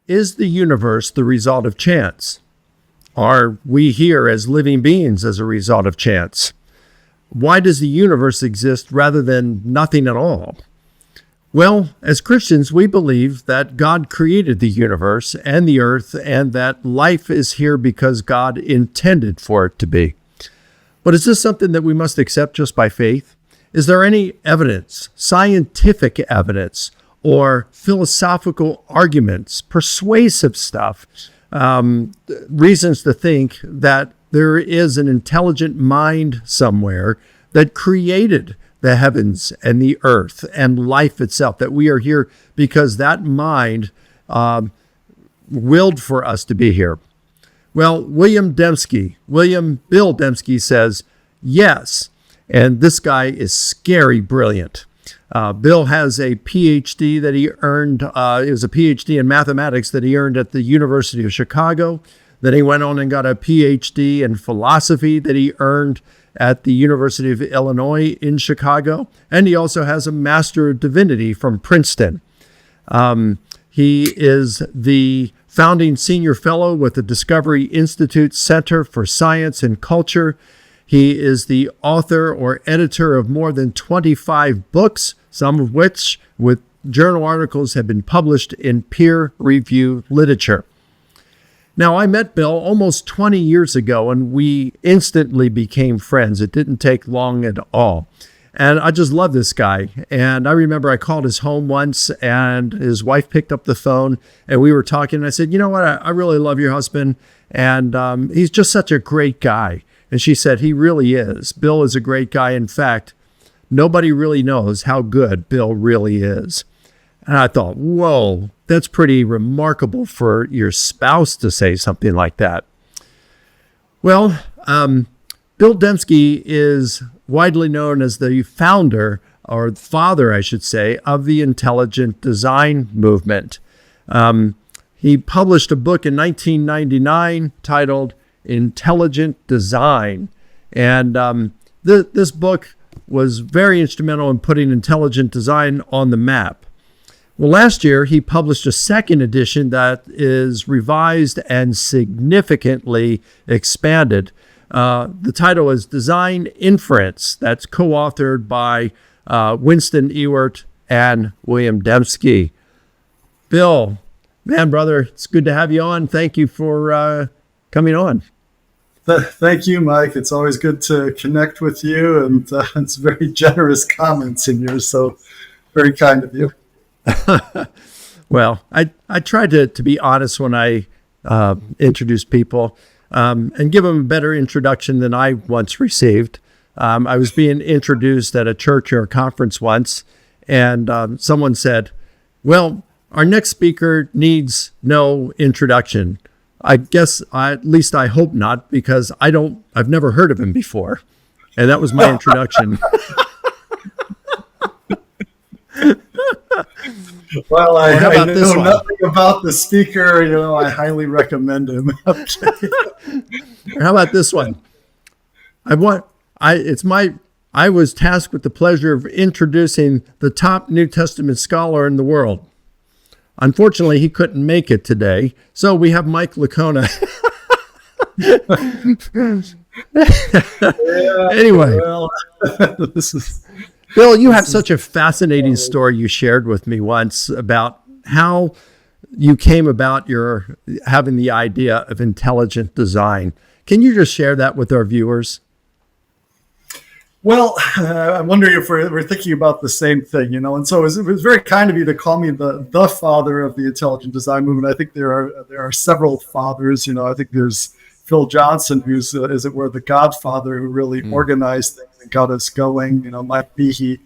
Is the universe the result of chance? Are we here as living beings as a result of chance? Why does the universe exist rather than nothing at all? Well, as Christians, we believe that God created the universe and the earth and that life is here because God intended for it to be. But is this something that we must accept just by faith? Is there any evidence, scientific evidence, or philosophical arguments, persuasive stuff, reasons to think that there is an intelligent mind somewhere that created the heavens and the earth and life itself, that we are here because that mind willed for us to be here? Well, Bill Dembski says yes, and this guy is scary brilliant. Bill has a PhD that he earned. It was a PhD in mathematics that he earned at the University of Chicago. Then he went on and got a PhD in philosophy that he earned at the University of Illinois in Chicago. And he also has a Master of Divinity from Princeton. He is the founding senior fellow with the Discovery Institute Center for Science and Culture. He is the author or editor of more than 25 books, some of which with journal articles have been published in peer-reviewed literature. Now, I met Bill almost 20 years ago, and we instantly became friends. It didn't take long at all. And I just love this guy. And I remember I called his home once, and his wife picked up the phone, and we were talking. And I said, you know what? I really love your husband, and he's just such a great guy. And she said, he really is. Bill is a great guy. In fact, nobody really knows how good Bill really is. And I thought, whoa, that's pretty remarkable for your spouse to say something like that. Well, Bill Dembski is widely known as the founder, or father, I should say, of the intelligent design movement. He published a book in 1999 titled Intelligent Design. And this book was very instrumental in putting intelligent design on the map. Well, last year, he published a second edition that is revised and significantly expanded. The title is Design Inference. That's co-authored by Winston Ewart and William Dembski. Bill, man, brother, it's good to have you on. Thank you for coming on. Thank you, Mike. It's always good to connect with you, and it's very generous comments in yours, so very kind of you. Well, I try to be honest when I introduce people and give them a better introduction than I once received. I was being introduced at a church or a conference once, and someone said, well, our next speaker needs no introduction. I guess, at least I hope not, because I've never heard of him before. And that was my introduction. Well, I know nothing about the speaker. I highly recommend him. Okay. How about this one? I was tasked with the pleasure of introducing the top New Testament scholar in the world. Unfortunately, he couldn't make it today, so we have Mike Licona. Anyway, Bill, you have such a fascinating story you shared with me once about how you came about your having the idea of intelligent design. Can you just share that with our viewers? Well, I'm wondering if we're thinking about the same thing, and so it was very kind of you to call me the father of the intelligent design movement. I think there are several fathers. I think there's Phil Johnson, who's, as it were, the godfather who really organized things and got us going. Mike Behe,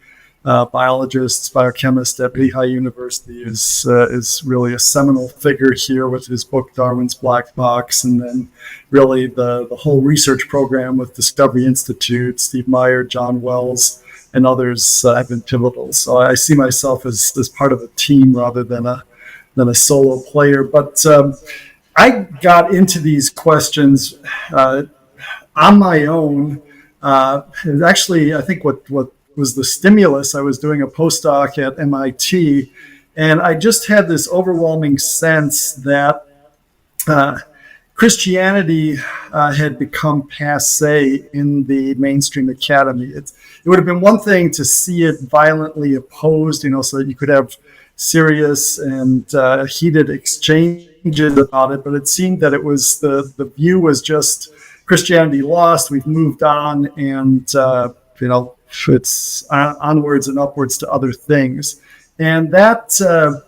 biologist, biochemist at Lehigh University, is really a seminal figure here with his book Darwin's Black Box, and then really the whole research program with Discovery Institute, Steve Meyer, John Wells, and others have been pivotal. So I see myself as part of a team rather than a solo player. But I got into these questions on my own. Actually, I think what was the stimulus. I was doing a postdoc at MIT, and I just had this overwhelming sense that Christianity had become passé in the mainstream academy. It would have been one thing to see it violently opposed, so that you could have serious and heated exchanges about it. But it seemed that it was the view was just Christianity lost. We've moved on, and it's onwards and upwards to other things. And that, so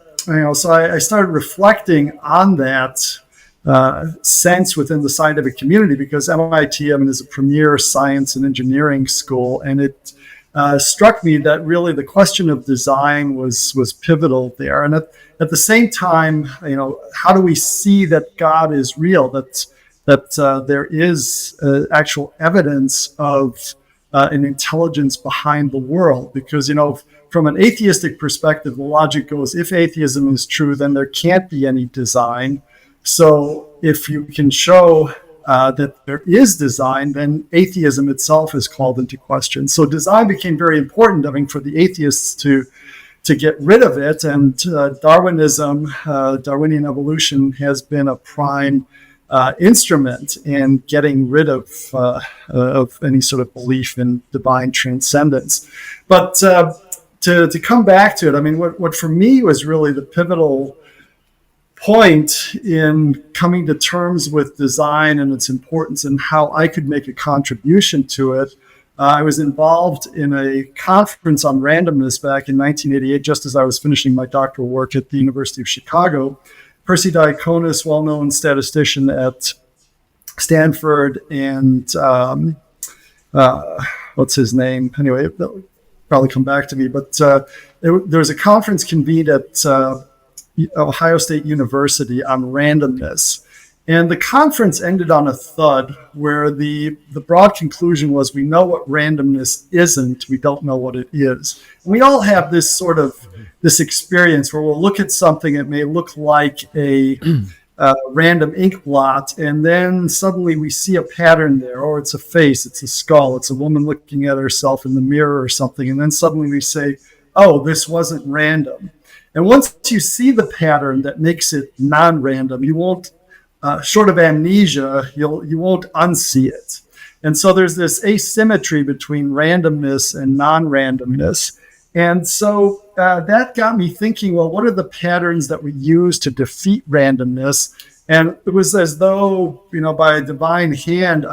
I started reflecting on that sense within the scientific community, because MIT, is a premier science and engineering school, and it struck me that really the question of design was pivotal there. And at the same time, how do we see that God is real? That there is actual evidence of an intelligence behind the world, because from an atheistic perspective, the logic goes: if atheism is true, then there can't be any design. So if you can show that there is design, then atheism itself is called into question. So design became very important, for the atheists to get rid of it. And Darwinism, Darwinian evolution, has been a prime instrument in getting rid of any sort of belief in divine transcendence. But to come back to it, what for me was really the pivotal point in coming to terms with design and its importance and how I could make a contribution to it. I was involved in a conference on randomness back in 1988, just as I was finishing my doctoral work at the University of Chicago. Percy Diaconis, well-known statistician at Stanford, and what's his name? Anyway, they'll probably come back to me. But there was a conference convened at Ohio State University on randomness. And the conference ended on a thud where the broad conclusion was: we know what randomness isn't, we don't know what it is. And we all have this sort of this experience where we'll look at something, it may look like a random ink blot, and then suddenly we see a pattern there, or it's a face, it's a skull, it's a woman looking at herself in the mirror or something, and then suddenly we say, oh, this wasn't random. And once you see the pattern that makes it non-random, you won't, short of amnesia, you won't unsee it. And so there's this asymmetry between randomness and non-randomness. And so that got me thinking, well, what are the patterns that we use to defeat randomness? And it was as though, by a divine hand,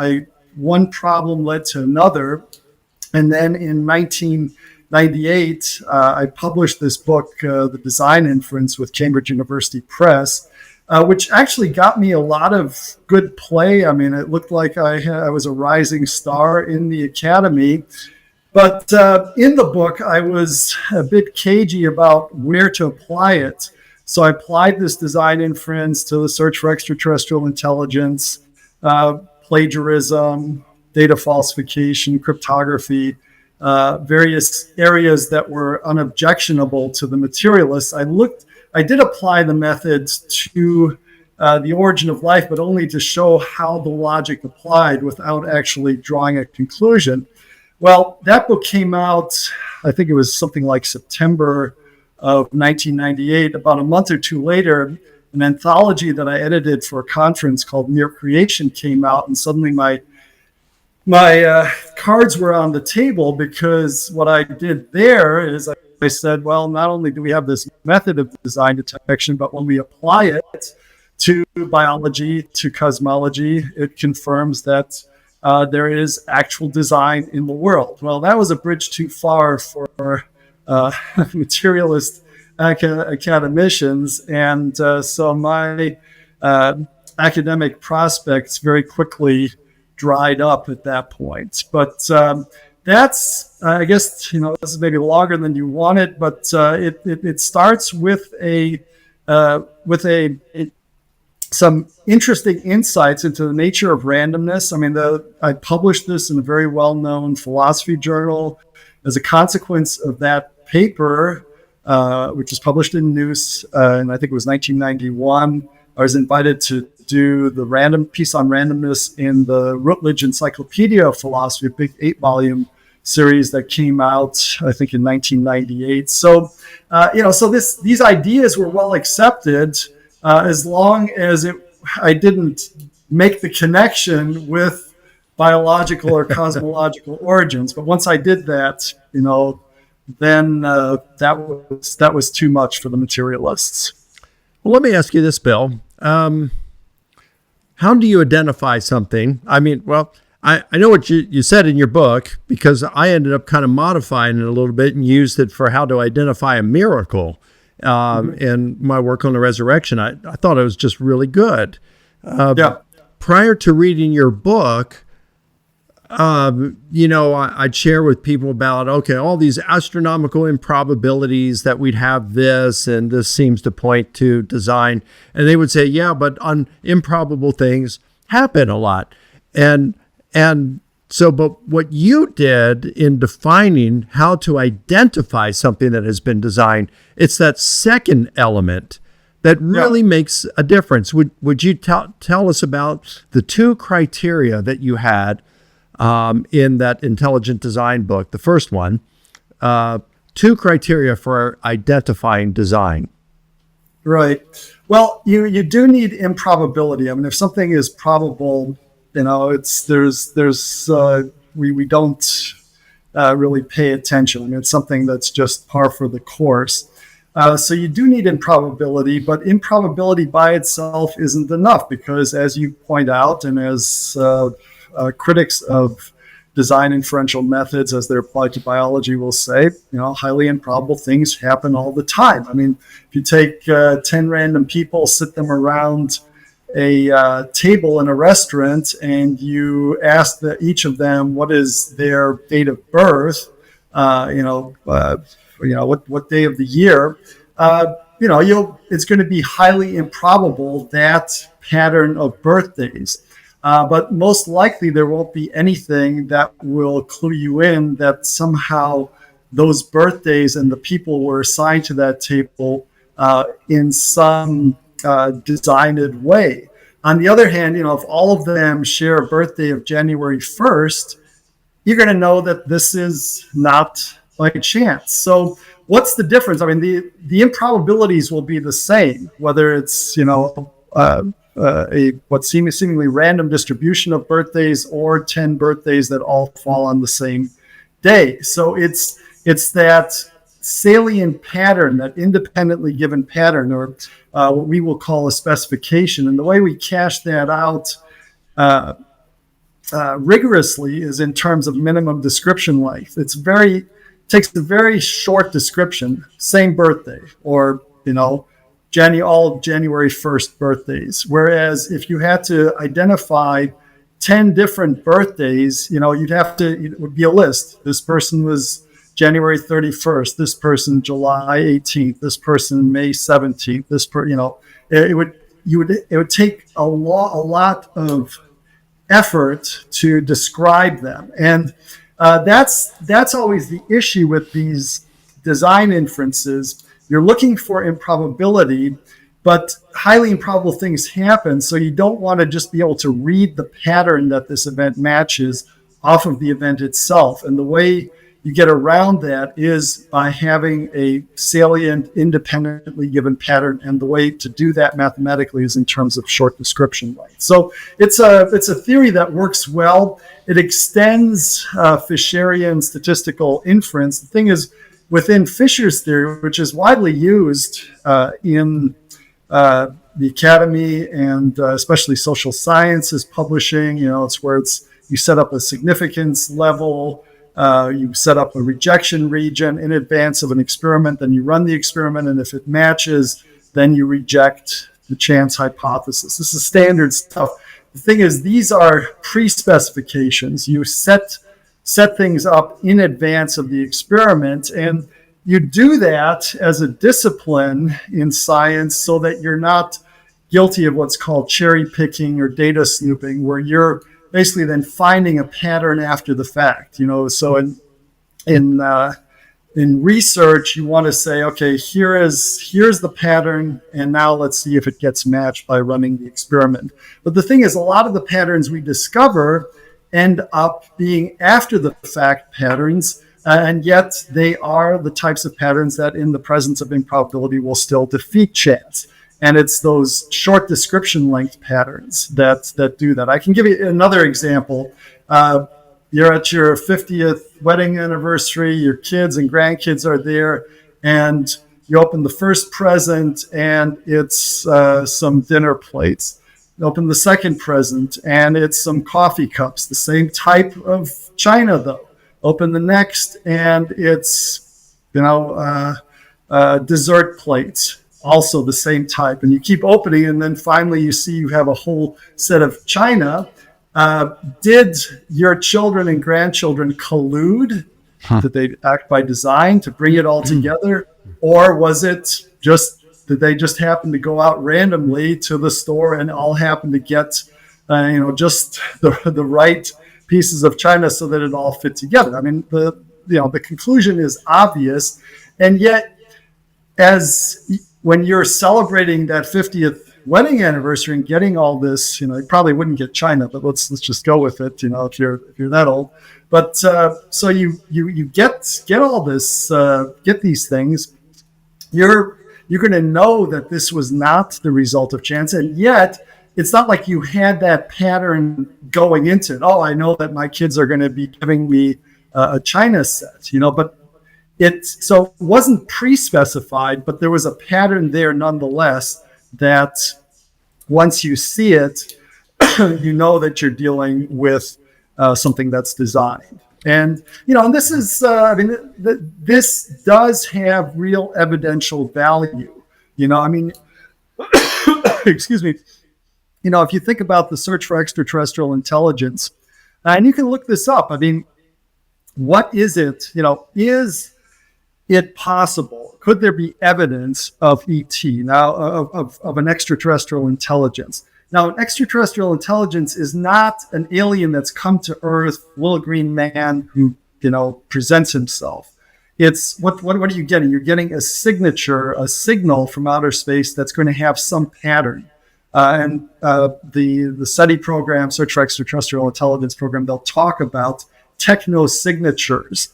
one problem led to another. And then in 1998, I published this book, The Design Inference, with Cambridge University Press, which actually got me a lot of good play. It looked like I was a rising star in the academy. But in the book, I was a bit cagey about where to apply it. So I applied this design inference to the search for extraterrestrial intelligence, plagiarism, data falsification, cryptography, various areas that were unobjectionable to the materialists. I did apply the methods to the origin of life, but only to show how the logic applied without actually drawing a conclusion. Well, that book came out, I think it was something like September of 1998. About a month or two later, an anthology that I edited for a conference called Mere Creation came out, and suddenly my cards were on the table, because what I did there is I said, well, not only do we have this method of design detection, but when we apply it to biology, to cosmology, it confirms that there is actual design in the world. Well, that was a bridge too far for materialist academicians. And so my academic prospects very quickly dried up at that point. But that's, I guess, this is maybe longer than you wanted, but it starts with some interesting insights into the nature of randomness. I published this in a very well-known philosophy journal. As a consequence of that paper, which was published in Noose, and I think it was 1991, I was invited to do the random piece on randomness in the Routledge Encyclopedia of Philosophy, a big 8-volume series that came out, I think, in 1998. So, so these ideas were well accepted as long as I didn't make the connection with biological or cosmological origins. But once I did that, then that was too much for the materialists. Well, let me ask you this, Bill. How do you identify something? I mean, well, I know what you said in your book, because I ended up kind of modifying it a little bit and used it for how to identify a miracle in my work on the resurrection. I thought it was just really good. Prior to reading your book, I'd share with people about, okay, all these astronomical improbabilities that we'd have this, and this seems to point to design. And they would say, yeah, but improbable things happen a lot. But what you did in defining how to identify something that has been designed, it's that second element that really makes a difference. Would you tell us about the two criteria that you had in that intelligent design book, the first one, two criteria for identifying design? Right. Well, you do need improbability. I mean, if something is probable, we don't really pay attention. I mean, it's something that's just par for the course. So you do need improbability, but improbability by itself isn't enough, because as you point out, and as critics of design inferential methods as they're applied to biology will say, highly improbable things happen all the time. I mean, if you take 10 random people, sit them around a table in a restaurant, and you ask each of them what is their date of birth, what day of the year, it's going to be highly improbable, that pattern of birthdays. But most likely there won't be anything that will clue you in that somehow those birthdays and the people were assigned to that table in some designed way. On the other hand, if all of them share a birthday of January 1st, you're going to know that this is not by chance. So what's the difference? I mean, the improbabilities will be the same, whether it's, what seemingly random distribution of birthdays or 10 birthdays that all fall on the same day. So it's that salient pattern, that independently given pattern, or what we will call a specification. And the way we cash that out rigorously is in terms of minimum description length. Takes a very short description, same birthday, or all January 1st birthdays. Whereas if you had to identify 10 different birthdays, it would be a list. This person was January 31st, this person July 18th, this person May 17th, it would take a lot of effort to describe them. And that's always the issue with these design inferences. You're looking for improbability, but highly improbable things happen. So you don't want to just be able to read the pattern that this event matches off of the event itself. And the way you get around that is by having a salient, independently given pattern. And the way to do that mathematically is in terms of short description length. So it's a theory that works well. It extends Fisherian statistical inference. The thing is, within Fisher's theory, which is widely used in the academy and especially social sciences publishing, it's where you set up a significance level, you set up a rejection region in advance of an experiment, then you run the experiment, and if it matches, then you reject the chance hypothesis. This is standard stuff. The thing is, these are pre-specifications. You set things up in advance of the experiment, and you do that as a discipline in science so that you're not guilty of what's called cherry picking or data snooping, where you're basically then finding a pattern after the fact. So in research, you want to say, okay, here's the pattern, and now let's see if it gets matched by running the experiment. But the thing is, a lot of the patterns we discover end up being after the fact patterns, and yet they are the types of patterns that in the presence of improbability will still defeat chance. And it's those short description length patterns that do that. I can give you another example. You're at your 50th wedding anniversary, your kids and grandkids are there, and you open the first present and it's some dinner plates. You open the second present and it's some coffee cups, the same type of china though. Open the next and it's, dessert plates, also the same type. And you keep opening and then finally you see you have a whole set of china. Did your children and grandchildren collude? Did they act by design to bring it all together? Or was it did they just happen to go out randomly to the store and all happen to get, just the right pieces of china so that it all fit together? I mean, the conclusion is obvious. And yet, when you're celebrating that 50th wedding anniversary and getting all this, you probably wouldn't get china, but let's just go with it, if you're that old. But so you get all this, get these things. You're going to know that this was not the result of chance, and yet it's not like you had that pattern going into it. Oh, I know that my kids are going to be giving me a china set, but it wasn't pre-specified, but there was a pattern there nonetheless that once you see it, you know that you're dealing with something that's designed. And, and this is, this does have real evidential value, excuse me, if you think about the search for extraterrestrial intelligence, and you can look this up, what is it, is it possible? Could there be evidence of ET, now of an extraterrestrial intelligence? Now, an extraterrestrial intelligence is not an alien that's come to Earth, little green man who, presents himself. It's what are you getting? You're getting a signature, a signal from outer space that's going to have some pattern. And the SETI program, Search for Extraterrestrial Intelligence program, they'll talk about technosignatures.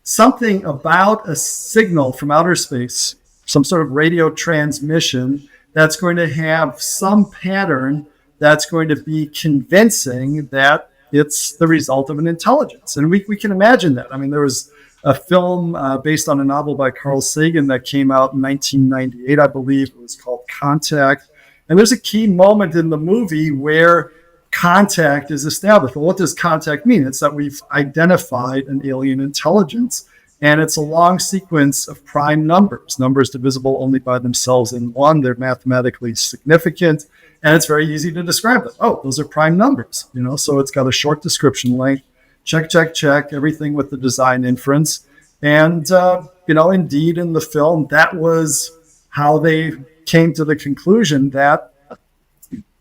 Something about a signal from outer space, some sort of radio transmission that's going to have some pattern that's going to be convincing that it's the result of an intelligence. And we can imagine that. There was a film based on a novel by Carl Sagan that came out in 1998, I believe. It was called Contact. And there's a key moment in the movie where contact is established. Well, what does contact mean? It's that we've identified an alien intelligence. And it's a long sequence of prime numbers divisible only by themselves in one. They're mathematically significant, and it's very easy to describe them. Oh, those are prime numbers, so it's got a short description length. Check, everything with the design inference. And, indeed in the film, that was how they came to the conclusion that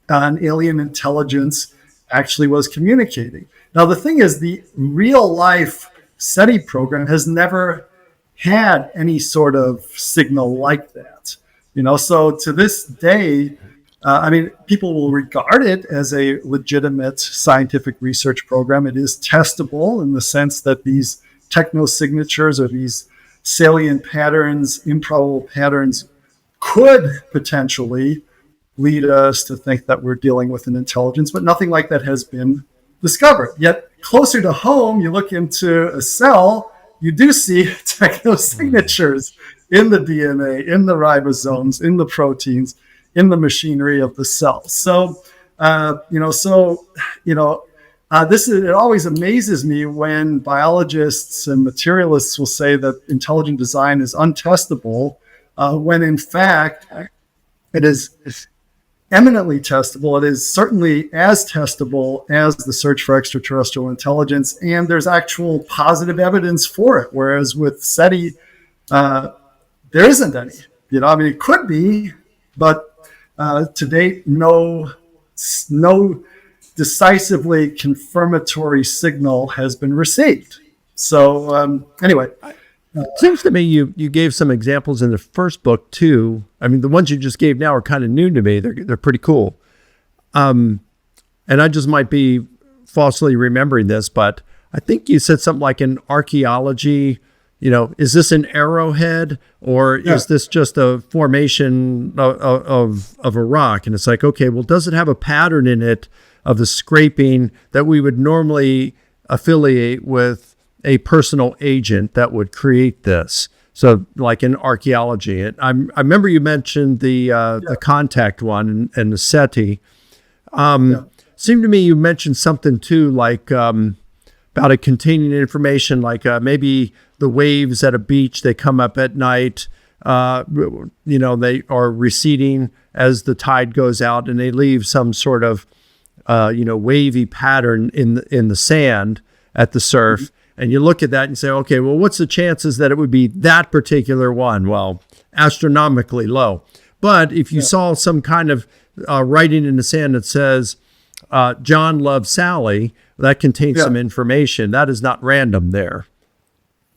an alien intelligence actually was communicating. Now, the thing is, the real life SETI program has never had any sort of signal like that, so to this day, people will regard it as a legitimate scientific research program. It is testable in the sense that these technosignatures or these salient patterns, improbable patterns could potentially lead us to think that we're dealing with an intelligence, but nothing like that has been discovered. Yet closer to home, you look into a cell, you do see technosignatures in the DNA, in the ribosomes, in the proteins, in the machinery of the cell. So, it always amazes me when biologists and materialists will say that intelligent design is untestable, when in fact it is eminently testable. It is certainly as testable as the search for extraterrestrial intelligence, and there's actual positive evidence for it. Whereas with SETI, there isn't any. It could be, but to date, no decisively confirmatory signal has been received. So anyway. It seems to me you gave some examples in the first book too. The ones you just gave now are kind of new to me. They're pretty cool. And I just might be falsely remembering this, but I think you said something like in archaeology, is this an arrowhead or is this just a formation of a rock? And it's like, okay, well, does it have a pattern in it of the scraping that we would normally affiliate with a personal agent that would create this? So like in archaeology, I remember you mentioned the contact one and the SETI. Seemed to me you mentioned something too, like about it containing information, like maybe the waves at a beach, they come up at night, they are receding as the tide goes out, and they leave some sort of, wavy pattern in the sand at the surf. And you look at that and say, okay, well, what's the chances that it would be that particular one? Well, astronomically low. But if you saw some kind of writing in the sand that says, John loves Sally, that contains some information. That is not random there.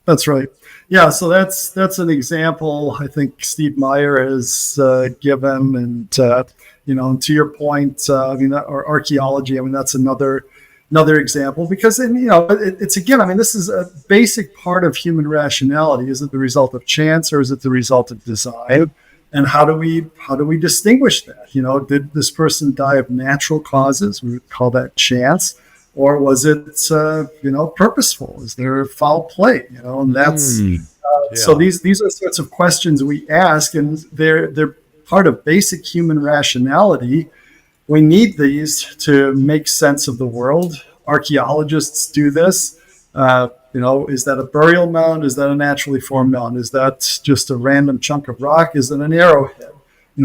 That's right. Yeah, so that's an example I think Steve Meyer has given, and to your point, or archaeology. That's another example, because it's again, this is a basic part of human rationality. Is it the result of chance or is it the result of design? And how do we distinguish that? Did this person die of natural causes? We would call that chance. Or was it, purposeful? Is there foul play? And that's so. These are sorts of questions we ask, and they're part of basic human rationality. We need these to make sense of the world. Archaeologists do this. Is that a burial mound? Is that a naturally formed mound? Is that just a random chunk of rock? Is it an arrowhead?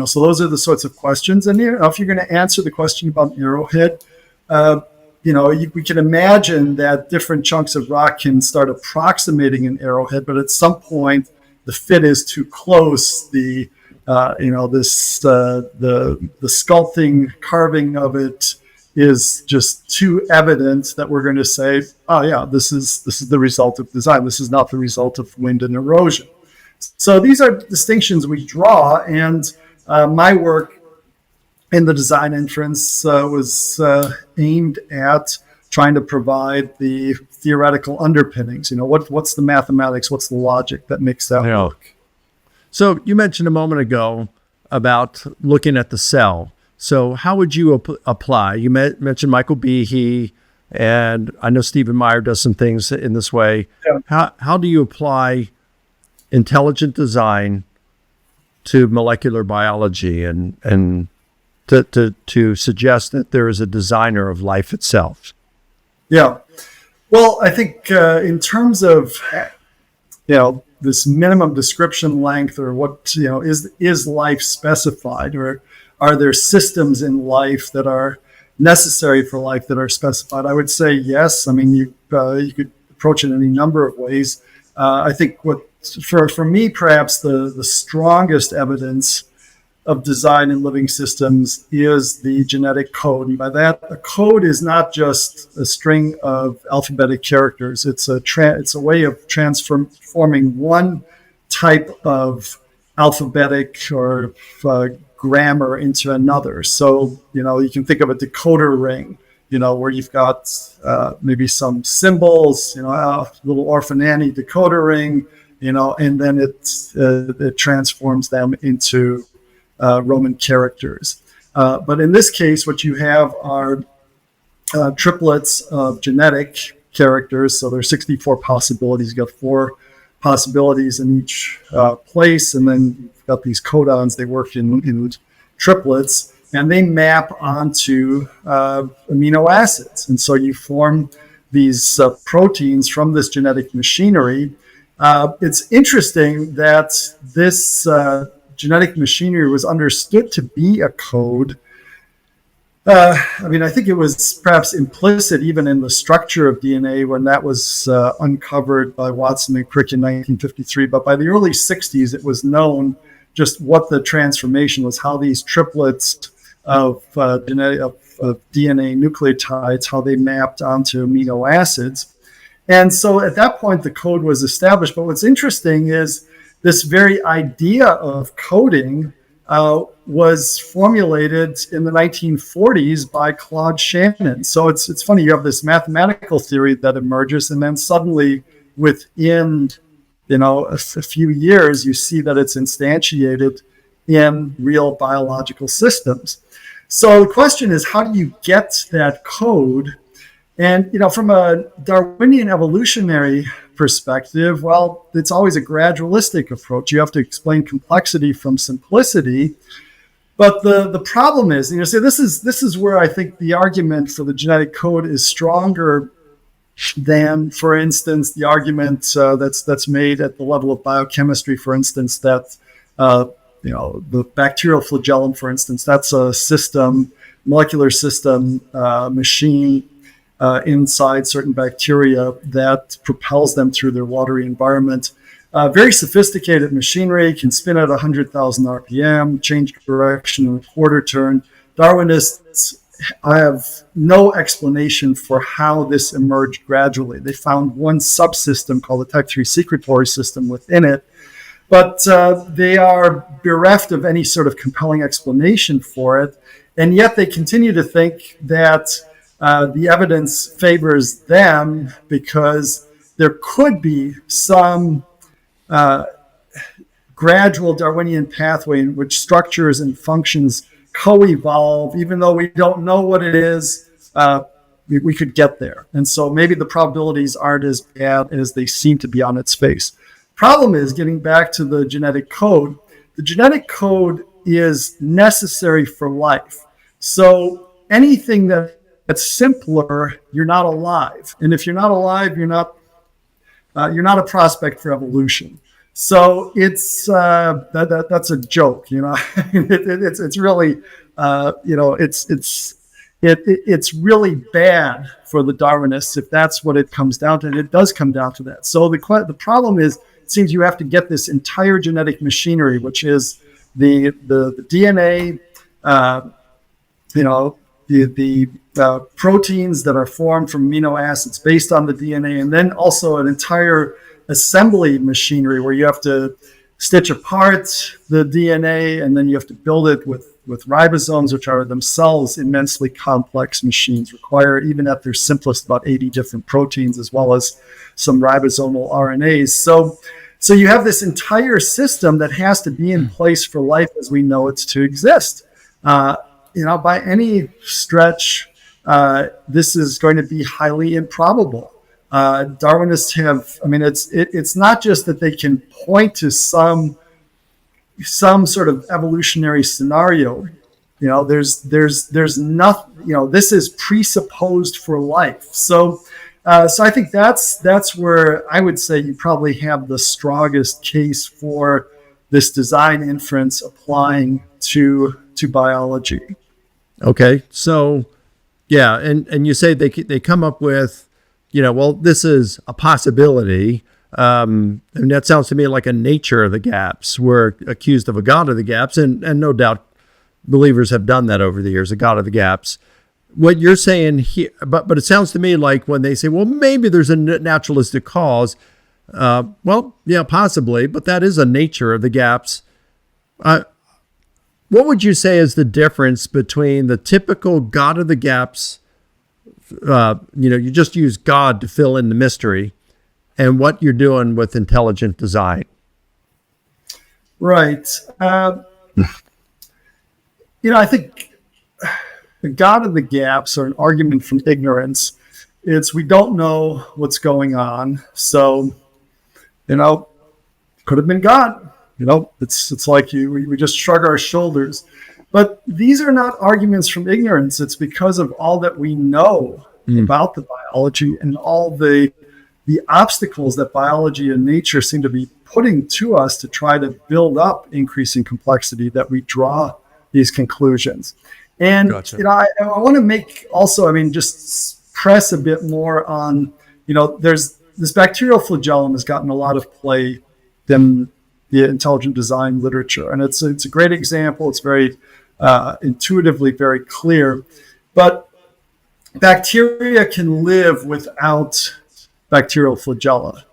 So those are the sorts of questions. And if you're going to answer the question about an arrowhead, we can imagine that different chunks of rock can start approximating an arrowhead, but at some point the fit is too close. The sculpting, carving of it is just too evident that we're going to say, oh yeah, this is the result of design. This is not the result of wind and erosion. So these are distinctions we draw, and my work in the design entrance was aimed at trying to provide the theoretical underpinnings. What's the mathematics? What's the logic that makes that work? So you mentioned a moment ago about looking at the cell. So how would you apply? You mentioned Michael Behe, and I know Stephen Meyer does some things in this way. Yeah. How do you apply intelligent design to molecular biology and to suggest that there is a designer of life itself? Yeah. Well, I think in terms of, this minimum description length, or what, is life specified, or are there systems in life that are necessary for life that are specified? I would say yes. You could approach it in any number of ways. I think for me, perhaps the strongest evidence of design in living systems is the genetic code. And by that, a code is not just a string of alphabetic characters. It's a way of transforming one type of alphabetic or grammar into another. So, you can think of a decoder ring, where you've got maybe some symbols, a little Orphan Annie decoder ring, and then it transforms them into Roman characters. But in this case, what you have are triplets of genetic characters. So there's 64 possibilities. You've got 4 possibilities in each place, and then you've got these codons. They work in triplets, and they map onto amino acids. And so you form these proteins from this genetic machinery. It's interesting that this genetic machinery was understood to be a code. I think it was perhaps implicit even in the structure of DNA when that was uncovered by Watson and Crick in 1953. But by the early 60s, it was known just what the transformation was, how these triplets of DNA nucleotides, how they mapped onto amino acids. And so at that point, the code was established. But what's interesting is this very idea of coding was formulated in the 1940s by Claude Shannon. So it's funny, you have this mathematical theory that emerges, and then suddenly within a few years, you see that it's instantiated in real biological systems. So the question is, how do you get that code? And, from a Darwinian evolutionary perspective, well, it's always a gradualistic approach. You have to explain complexity from simplicity. But the problem is, this is where I think the argument for the genetic code is stronger than, for instance, the argument that's made at the level of biochemistry, for instance, that the bacterial flagellum, for instance, that's a molecular system machine inside certain bacteria that propels them through their watery environment. Very sophisticated machinery, can spin at 100,000 RPM, change direction in a quarter turn. Darwinists have no explanation for how this emerged gradually. They found one subsystem called the type 3 secretory system within it, but they are bereft of any sort of compelling explanation for it. And yet they continue to think that the evidence favors them because there could be some gradual Darwinian pathway in which structures and functions co-evolve. Even though we don't know what it is, we could get there. And so maybe the probabilities aren't as bad as they seem to be on its face. Problem is, getting back to the genetic code is necessary for life. So anything that's simpler, you're not alive. And if you're not alive, you're not a prospect for evolution. So it's that's a joke, it's really it's really bad for the Darwinists if that's what it comes down to, and it does come down to that. So the problem is, it seems you have to get this entire genetic machinery, which is the DNA, the proteins that are formed from amino acids based on the DNA, and then also an entire assembly machinery where you have to stitch apart the DNA, and then you have to build it with ribosomes, which are themselves immensely complex machines, require, even at their simplest, about 80 different proteins, as well as some ribosomal RNAs. So you have this entire system that has to be in place for life as we know it's to exist. By any stretch, this is going to be highly improbable. Darwinists have, it's not just that they can point to some sort of evolutionary scenario. There's nothing, this is presupposed for life. So I think that's where I would say you probably have the strongest case for this design inference applying to biology. Okay. So, yeah. And you say they come up with, well, this is a possibility. And that sounds to me like a nature of the gaps. We're accused of a God of the gaps, and no doubt believers have done that over the years, a God of the gaps. What you're saying here, but it sounds to me like when they say, well, maybe there's a naturalistic cause. Well, yeah, possibly, but that is a nature of the gaps. What would you say is the difference between the typical God of the gaps, you just use God to fill in the mystery, and what you're doing with intelligent design? Right. I think the God of the gaps are an argument from ignorance. It's, we don't know what's going on. So, could have been God. It's like we just shrug our shoulders. But these are not arguments from ignorance. It's because of all that we know about the biology and all the obstacles that biology and nature seem to be putting to us to try to build up increasing complexity that we draw these conclusions. And, Gotcha. I want to make also, just press a bit more on, there's this bacterial flagellum has gotten a lot of play in the intelligent design literature. And it's a great example. It's very intuitively very clear. But bacteria can live without bacterial flagella.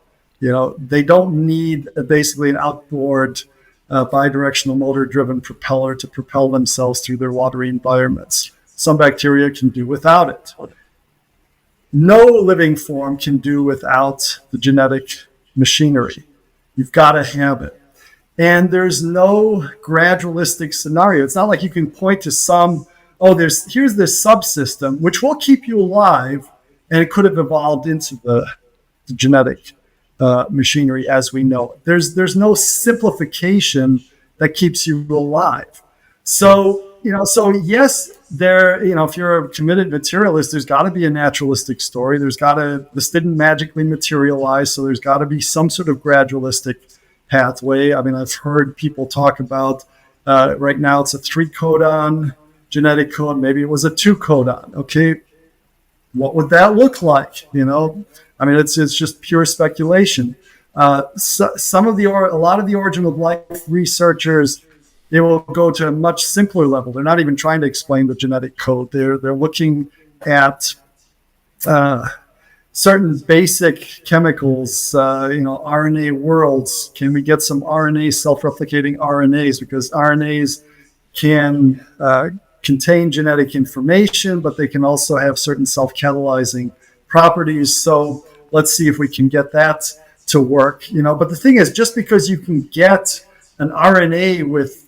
They don't need basically an outboard a bidirectional motor-driven propeller to propel themselves through their watery environments. Some bacteria can do without it. No living form can do without the genetic machinery. You've got to have it. And there's no gradualistic scenario. It's not like you can point to some, here's this subsystem, which will keep you alive, and it could have evolved into the genetic machinery as we know it. There's no simplification that keeps you alive. So yes, if you're a committed materialist, there's got to be a naturalistic story. This didn't magically materialize, so there's got to be some sort of gradualistic pathway. I mean, I've heard people talk about right now it's a 3 codon genetic code. Maybe it was a 2 codon. Okay, what would that look like? I mean, it's just pure speculation. A lot of the origin of life researchers, they will go to a much simpler level. They're not even trying to explain the genetic code. They're looking at certain basic chemicals, RNA worlds. Can we get some self-replicating RNAs? Because RNAs can contain genetic information, but they can also have certain self-catalyzing properties. So let's see if we can get that to work. But the thing is, just because you can get an RNA with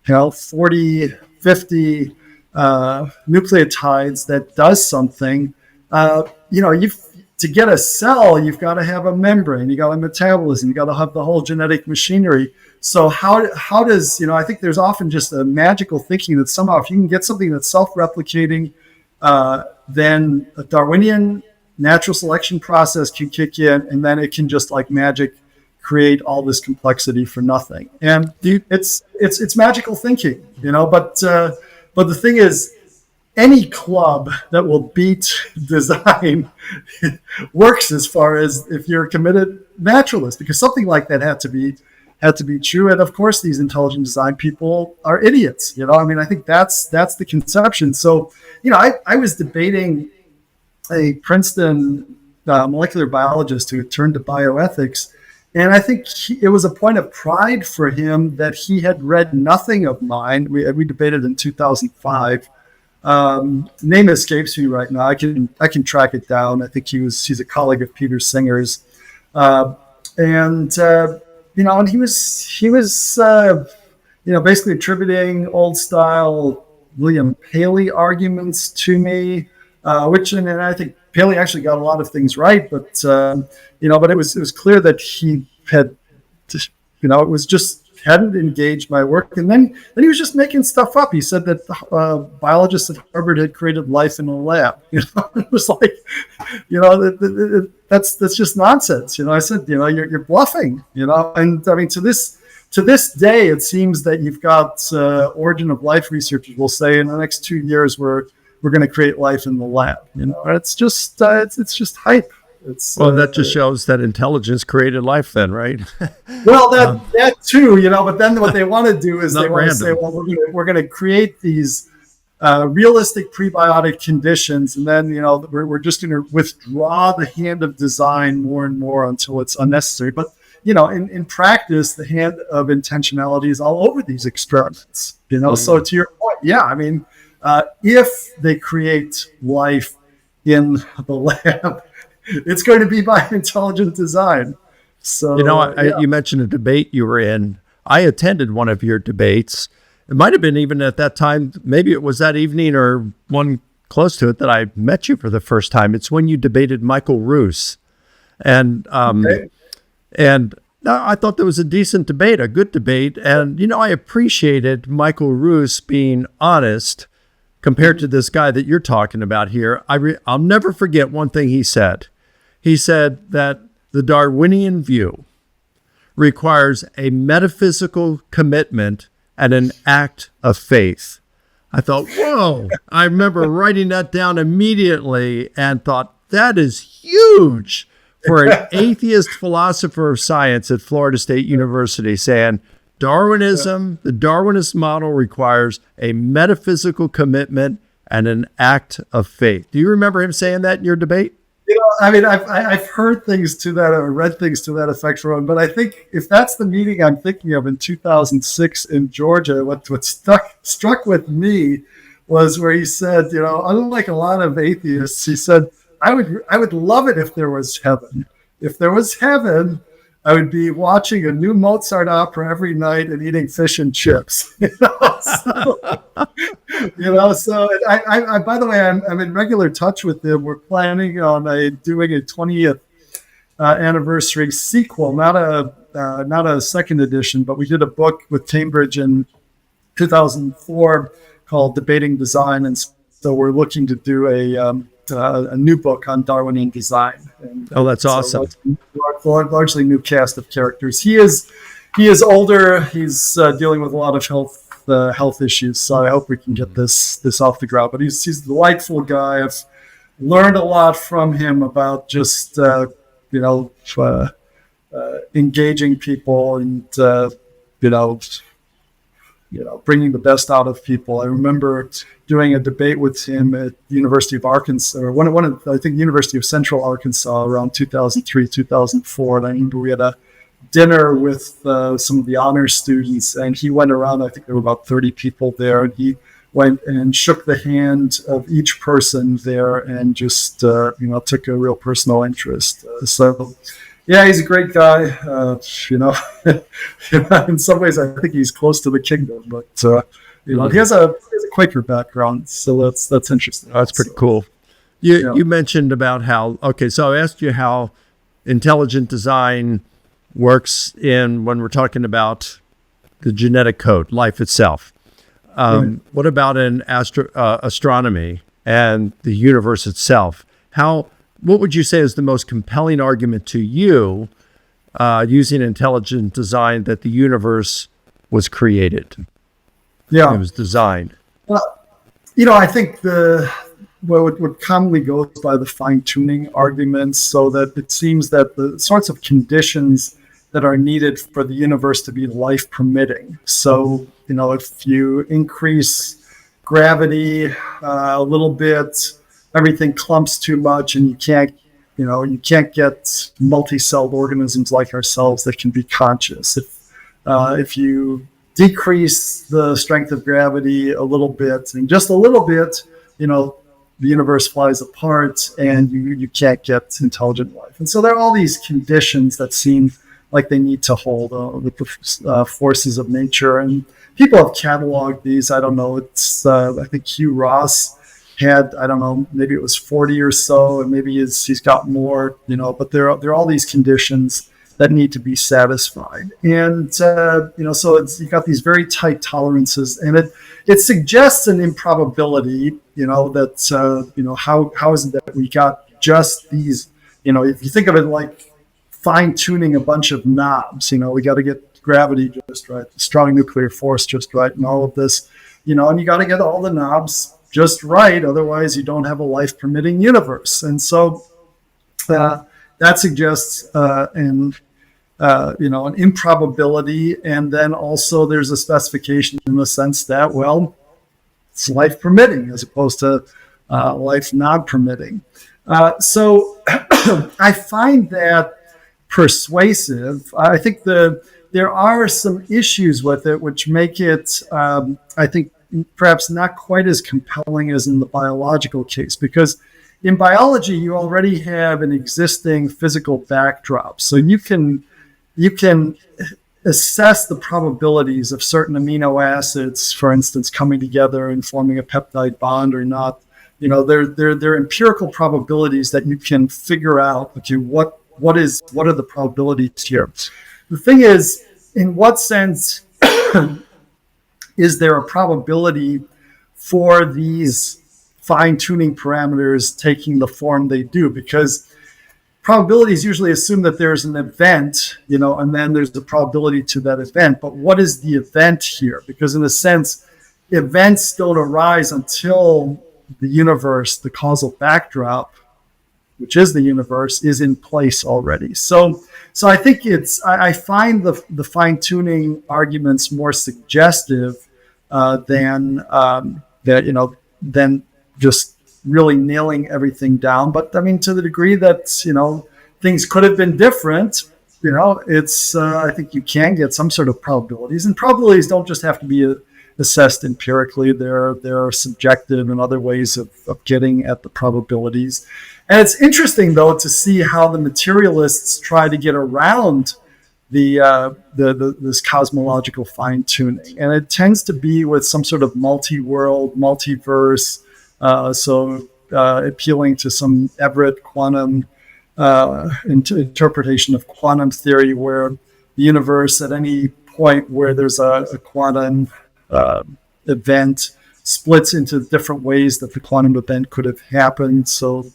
40, 50 nucleotides that does something, to get a cell, you've got to have a membrane, you got a metabolism, you got to have the whole genetic machinery. So how does, I think there's often just a magical thinking that somehow if you can get something that's self-replicating, then a Darwinian natural selection process can kick in, and then it can just like magic create all this complexity for nothing. And it's magical thinking, but the thing is, any club that will beat design works as far as if you're a committed naturalist, because something like that had to be true. And of course, these intelligent design people are idiots. I mean, I think that's the conception. So, I was debating a Princeton molecular biologist who had turned to bioethics, and I think it was a point of pride for him that he had read nothing of mine. We debated in 2005. Name escapes me right now. I can track it down. I think he's a colleague of Peter Singer's, and he was basically attributing old style William Paley arguments to me, and I think Paley actually got a lot of things right, but but it was clear that he had, it was just hadn't engaged my work, and then he was just making stuff up. He said that biologists at Harvard had created life in a lab. It was like, that's just nonsense. I said, you're bluffing. And I mean, to this day, it seems that you've got origin of life researchers will say in the next 2 years we're going to create life in the lab. It's just hype. That just shows that intelligence created life then, right? Well, that too, but then what they want to do is they want to say, well, we're going to create these realistic prebiotic conditions, and then, we're just going to withdraw the hand of design more and more until it's unnecessary. But, in practice, the hand of intentionality is all over these experiments, So to your point, yeah, I mean, if they create life in the lab, it's going to be by intelligent design. So, you mentioned a debate you were in. I attended one of your debates. It might have been even at that time, maybe it was that evening or one close to it that I met you for the first time. It's when you debated Michael Ruse. And I thought there was a decent debate, a good debate. And, I appreciated Michael Ruse being honest compared to this guy that you're talking about here. I'll never forget one thing he said. He said that the Darwinian view requires a metaphysical commitment and an act of faith. I thought, whoa, I remember writing that down immediately and thought, that is huge for an atheist philosopher of science at Florida State University saying, Darwinism, the Darwinist model requires a metaphysical commitment and an act of faith. Do you remember him saying that in your debate? I mean, I've heard things to that or read things to that effect, Ron, but I think if that's the meeting I'm thinking of in 2006 in Georgia, what struck with me was where he said, unlike a lot of atheists, he said, I would love it if there was heaven. If there was heaven, I would be watching a new Mozart opera every night and eating fish and chips. So I by the way, I'm in regular touch with him. We're planning on doing a 20th anniversary sequel, not a second edition, but we did a book with Cambridge in 2004 called Debating Design, and so we're looking to do a new book on Darwinian design. And, that's awesome. Largely new cast of characters. He is older. He's dealing with a lot of health issues. So I hope we can get this off the ground. But he's a delightful guy. I've learned a lot from him about just engaging people and bringing the best out of people. I remember doing a debate with him at the University of Arkansas, or I think University of Central Arkansas around 2003, 2004. And I remember we had a dinner with some of the honors students, and he went around, I think there were about 30 people there, and he went and shook the hand of each person there and just, took a real personal interest. Yeah, he's a great guy. In some ways, I think he's close to the kingdom, but he has a Quaker background, so that's interesting. That's pretty cool. You mentioned about how so I asked you how intelligent design works when we're talking about the genetic code, life itself. What about in astronomy and the universe itself? What would you say is the most compelling argument to you using intelligent design that the universe was created? Yeah, it was designed. Well, I think what commonly goes by the fine-tuning arguments, so that it seems that the sorts of conditions that are needed for the universe to be life-permitting. So, if you increase gravity a little bit, everything clumps too much, and you can't get multi-celled organisms like ourselves that can be conscious. If you decrease the strength of gravity a little bit, and just a little bit, the universe flies apart, and you can't get intelligent life. And so there are all these conditions that seem like they need to hold with the forces of nature, and people have cataloged these. I don't know. It's I think Hugh Ross had, I don't know, maybe it was 40 or so, and maybe he's got more, but there are all these conditions that need to be satisfied. And, so you've got these very tight tolerances, and it suggests an improbability, that, how is it that we got just these, if you think of it like fine tuning a bunch of knobs, we got to get gravity just right, strong nuclear force just right, and all of this, and you got to get all the knobs just right, otherwise you don't have a life-permitting universe. And so that suggests an improbability, and then also there's a specification in the sense that, well, it's life-permitting as opposed to life not permitting. So I find that persuasive. I think there are some issues with it which make it, I think, perhaps not quite as compelling as in the biological case, because in biology you already have an existing physical backdrop, so you can assess the probabilities of certain amino acids, for instance, coming together and forming a peptide bond or not. They're empirical probabilities that you can figure out. Okay, what are the probabilities here? The thing is, in what sense is there a probability for these fine-tuning parameters taking the form they do? Because probabilities usually assume that there's an event, and then there's the probability to that event. But what is the event here? Because in a sense, events don't arise until the universe, the causal backdrop, which is the universe, is in place already. So I think I find the fine-tuning arguments more suggestive than just really nailing everything down. But I mean, to the degree that, things could have been different, it's, I think you can get some sort of probabilities, and probabilities don't just have to be assessed empirically. There are subjective and other ways of getting at the probabilities. And it's interesting, though, to see how the materialists try to get around this cosmological fine tuning, and it tends to be with some sort of multi-world, multiverse, appealing to some Everett quantum interpretation of quantum theory, where the universe at any point where there's a quantum event splits into different ways that the quantum event could have happened. So.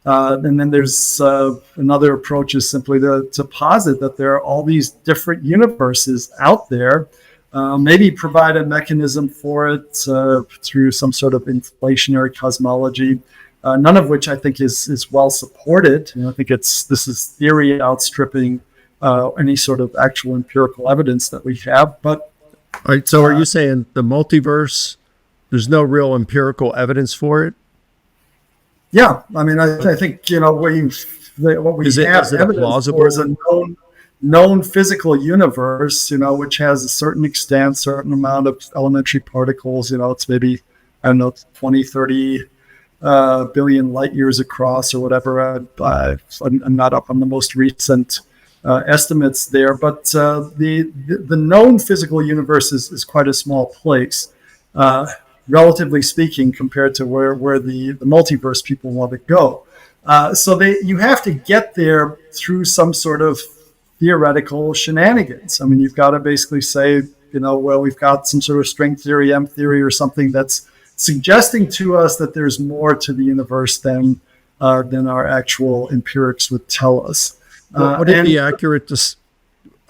And then there's another approach is simply to posit that there are all these different universes out there, maybe provide a mechanism for it through some sort of inflationary cosmology, none of which I think is well supported. I think this is theory outstripping any sort of actual empirical evidence that we have. But all right, so are you saying the multiverse, there's no real empirical evidence for it? Yeah, I mean, I think what we have evidence for is a known physical universe, which has a certain extent, certain amount of elementary particles. It's maybe 20, 30 billion light years across or whatever. I'm not up on the most recent estimates there, but the known physical universe is quite a small place. Relatively speaking, compared to where the multiverse people want to go. So you have to get there through some sort of theoretical shenanigans. I mean, you've got to basically say, we've got some sort of string theory, M theory, or something that's suggesting to us that there's more to the universe than our actual empirics would tell us. Would it be accurate to?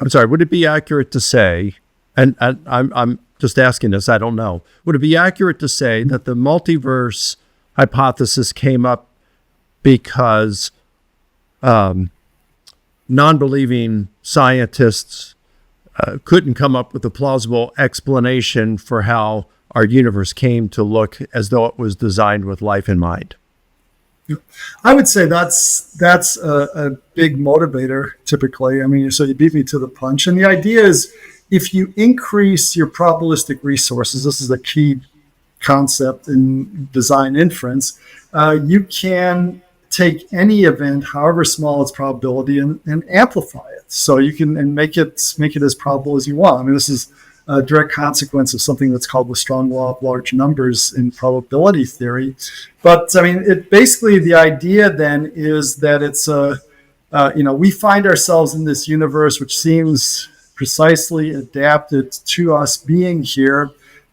I'm sorry. Would it be accurate to say? And I'm just asking this, I don't know. Would it be accurate to say that the multiverse hypothesis came up because non-believing scientists couldn't come up with a plausible explanation for how our universe came to look as though it was designed with life in mind? I would say that's a big motivator typically. I mean, so you beat me to the punch. And the idea is, if you increase your probabilistic resources, this is a key concept in design inference, you can take any event, however small its probability, and amplify it. So you can make it as probable as you want. I mean, this is a direct consequence of something that's called the strong law of large numbers in probability theory. But I mean, it basically, the idea then is that it's we find ourselves in this universe which seems precisely adapted to us being here,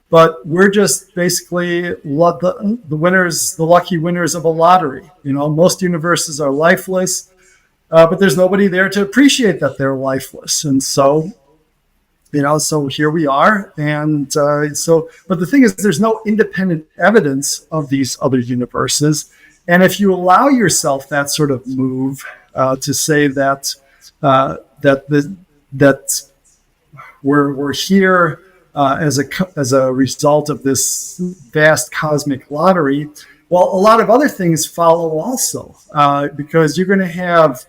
but we're just basically the winners, the lucky winners of a lottery. Most universes are lifeless, but there's nobody there to appreciate that they're lifeless, and so here we are. And but the thing is, there's no independent evidence of these other universes, and if you allow yourself that sort of move to say that we're here as a result of this vast cosmic lottery, well, a lot of other things follow also, because you're going to have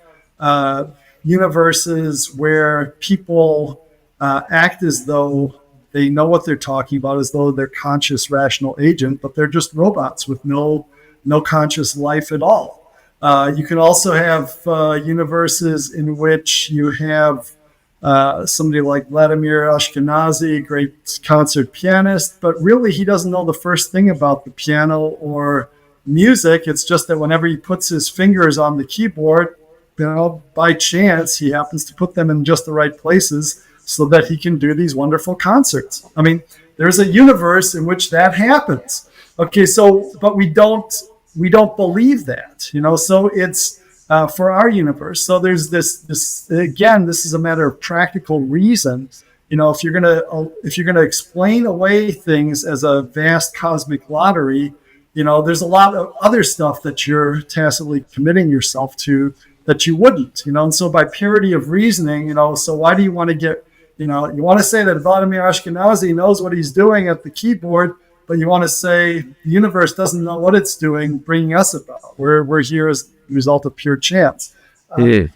universes where people act as though they know what they're talking about, as though they're conscious, rational agent, but they're just robots with no conscious life at all. You can also have universes in which you have somebody like Vladimir Ashkenazy, great concert pianist, but really he doesn't know the first thing about the piano or music. It's just that whenever he puts his fingers on the keyboard, by chance, he happens to put them in just the right places so that he can do these wonderful concerts. I mean, there's a universe in which that happens. Okay, but we don't believe that, so it's for our universe. So there's this again, this is a matter of practical reason. If you're gonna explain away things as a vast cosmic lottery, there's a lot of other stuff that you're tacitly committing yourself to that you wouldn't, and so by purity of reasoning, so why do you want to get, you want to say that Vladimir Ashkenazy knows what he's doing at the keyboard, but you want to say the universe doesn't know what it's doing, bringing us about. We're here as a result of pure chance. Yeah.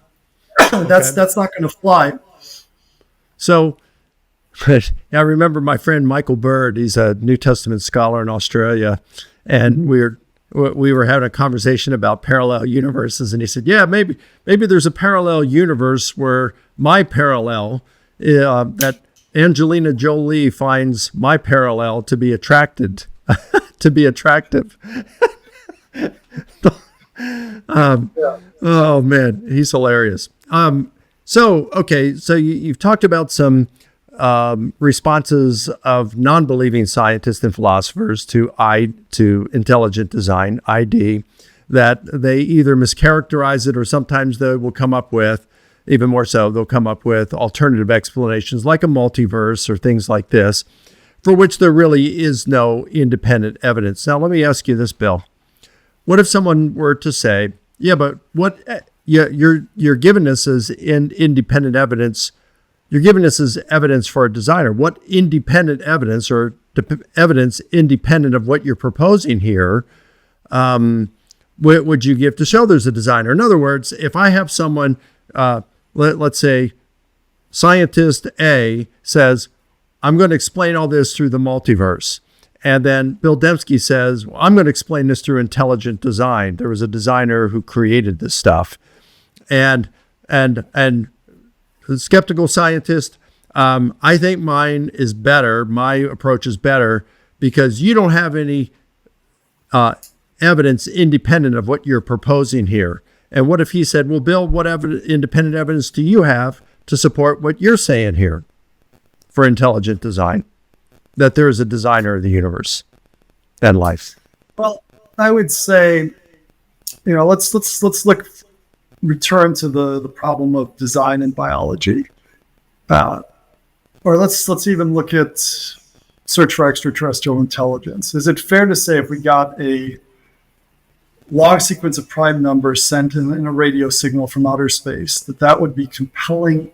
That's not going to fly. So, I remember my friend Michael Bird. He's a New Testament scholar in Australia, and we were having a conversation about parallel universes, and he said, "Yeah, maybe there's a parallel universe where my parallel, that Angelina Jolie finds my parallel to be attractive." Oh man, he's hilarious. So you've talked about some responses of non-believing scientists and philosophers to intelligent design, ID, that they either mischaracterize it or sometimes they will come up with, even more so, they'll come up with alternative explanations like a multiverse or things like this, for which there really is no independent evidence. Now, let me ask you this, Bill. What if someone were to say, yeah, but what you're giving us as independent evidence, you're giving us as evidence for a designer. What independent evidence or evidence independent of what you're proposing here would you give to show there's a designer? In other words, if I have someone, let's say scientist A says, I'm going to explain all this through the multiverse. And then Bill Dembski says, well, I'm going to explain this through intelligent design. There was a designer who created this stuff. And the skeptical scientist, I think mine is better. My approach is better because you don't have any evidence independent of what you're proposing here. And what if he said, well, Bill, what independent evidence do you have to support what you're saying here for intelligent design? That there is a designer of the universe and life. Well, I would say, let's return to the problem of design in biology, or let's even look at search for extraterrestrial intelligence. Is it fair to say if we got a long sequence of prime numbers sent in a radio signal from outer space, that would be compelling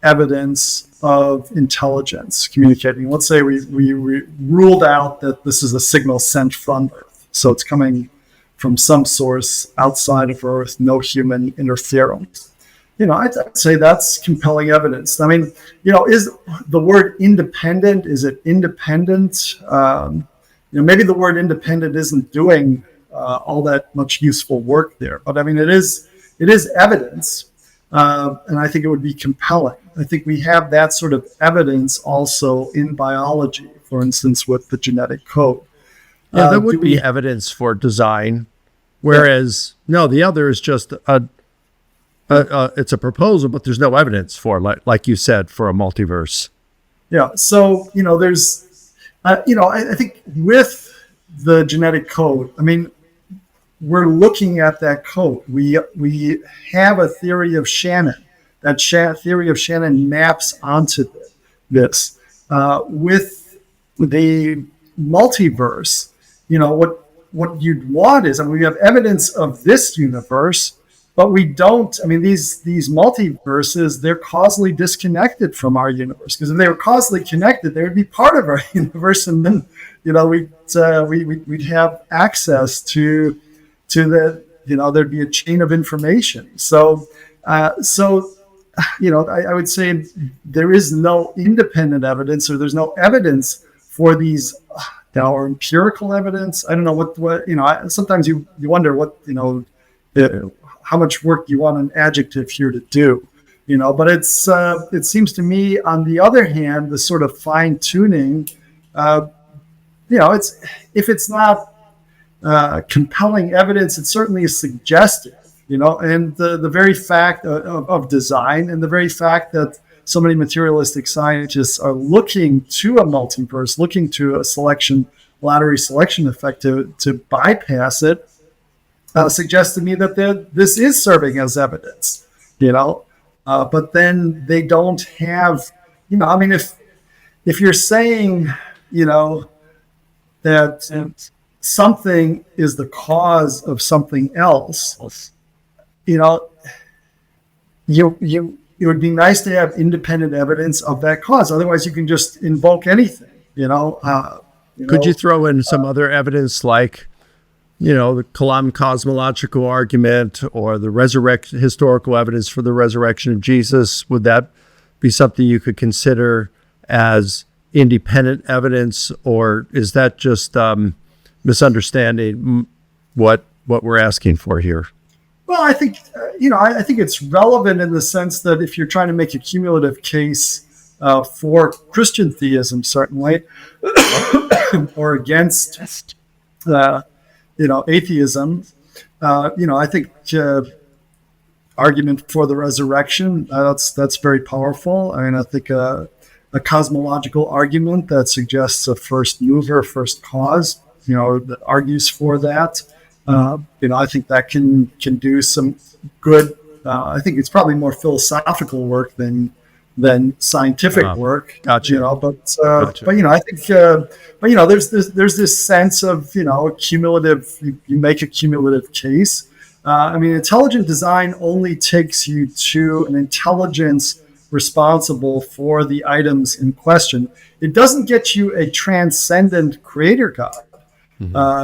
evidence of intelligence communicating? Let's say we ruled out that this is a signal sent from Earth, so it's coming from some source outside of Earth, no human interference. I'd say that's compelling evidence. I mean, is the word independent, is it independent? Maybe the word independent isn't doing all that much useful work there, but I mean, it is evidence. And I think it would be compelling. I think we have that sort of evidence also in biology, for instance, with the genetic code. Yeah, there would be evidence for design, whereas no, the other is just it's a proposal, but there's no evidence for, like you said, for a multiverse. Yeah. So there's, I think with the genetic code, I mean, we're looking at that code. We have a theory of Shannon. That theory of Shannon maps onto this. With the multiverse, what you'd want is, we have evidence of this universe, but we don't. I mean, these multiverses, they're causally disconnected from our universe. Because if they were causally connected, they would be part of our universe, and then we'd have access to the, there'd be a chain of information. So I would say there is no independent evidence, or there's no evidence for these, or empirical evidence. I don't know what sometimes you wonder what, how much work you want an adjective here to do, but it seems to me, on the other hand, the sort of fine tuning, if it's not compelling evidence, it certainly is suggestive, and the very fact of design, and the very fact that so many materialistic scientists are looking to a multiverse, looking to a lottery selection effect to bypass it, suggests to me that this is serving as evidence, but then they don't have, if you're saying, that something is the cause of something else, it would be nice to have independent evidence of that cause. Otherwise, you can just invoke anything, Could you throw in some other evidence like, the Kalam cosmological argument or the historical evidence for the resurrection of Jesus? Would that be something you could consider as independent evidence, or is that just misunderstanding what we're asking for here? Well, I think I think it's relevant in the sense that if you're trying to make a cumulative case for Christian theism, certainly, or against atheism, I think argument for the resurrection, that's very powerful. I mean, I think a cosmological argument that suggests a first mover, first cause, that argues for that. I think that can do some good. I think it's probably more philosophical work than scientific work. Gotcha. Gotcha. I think there's this sense of cumulative. You make a cumulative case. Intelligent design only takes you to an intelligence responsible for the items in question. It doesn't get you a transcendent creator God.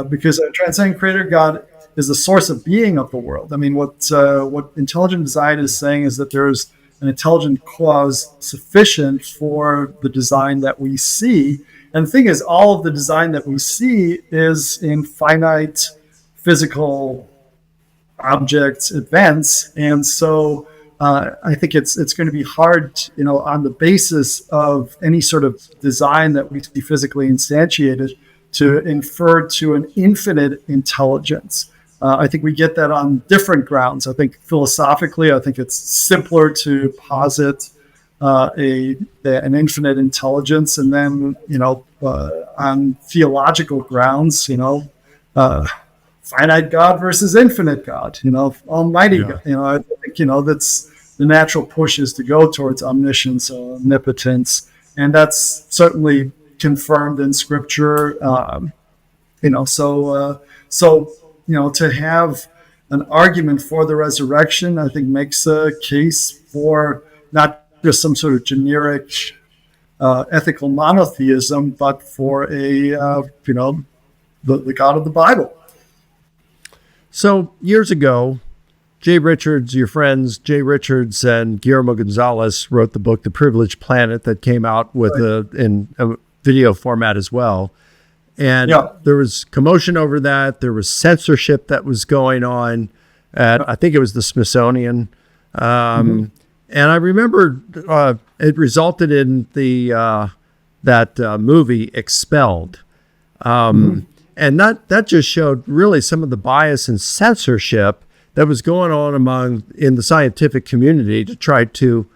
Because a transcendent creator God is the source of being of the world. I mean, what intelligent design is saying is that there's an intelligent cause sufficient for the design that we see. And the thing is, all of the design that we see is in finite physical objects, events. And so I think it's going to be hard, on the basis of any sort of design that we see physically instantiated, to infer to an infinite intelligence. I think we get that on different grounds. I think philosophically, I think it's simpler to posit an infinite intelligence, and then on theological grounds, finite God versus infinite God, Almighty God. I think that's the natural push is to go towards omniscience or omnipotence, and that's certainly confirmed in Scripture. To have an argument for the resurrection, I think makes a case for not just some sort of generic ethical monotheism, but for the God of the Bible. So years ago, Jay Richards, your friends Jay Richards and Guillermo Gonzalez, wrote the book The Privileged Planet that came out with in a video format as well. And there was commotion over that. There was censorship that was going on at, I think it was the Smithsonian. And I remember it resulted in that movie Expelled. And that just showed really some of the bias and censorship that was going on in the scientific community to try to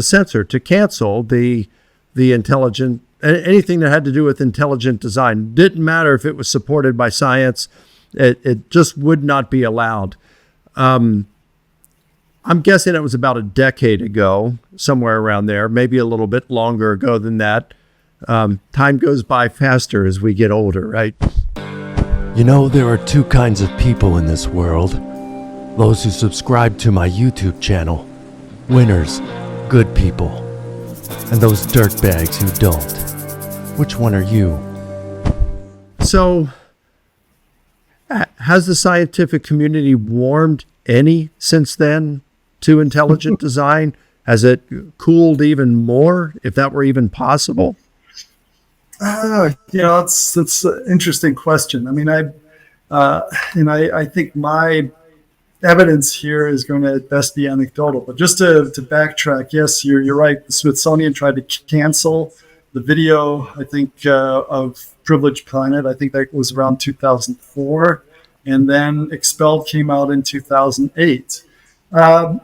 censor, to cancel the intelligent, anything that had to do with intelligent design. Didn't matter if it was supported by science. It just would not be allowed. I'm guessing it was about a decade ago, somewhere around there, maybe a little bit longer ago than that. Time goes by faster as we get older, right? There are two kinds of people in this world. Those who subscribe to my YouTube channel, winners, good people, and those dirtbags who don't. Which one are you? So, has the scientific community warmed any since then to intelligent design? Has it cooled even more, if that were even possible? It's an interesting question. I mean, I think my evidence here is going to at best be anecdotal. But just to backtrack, yes, you're right. The Smithsonian tried to cancel the video, I think, of Privileged Planet. I think that was around 2004. And then Expelled came out in 2008. I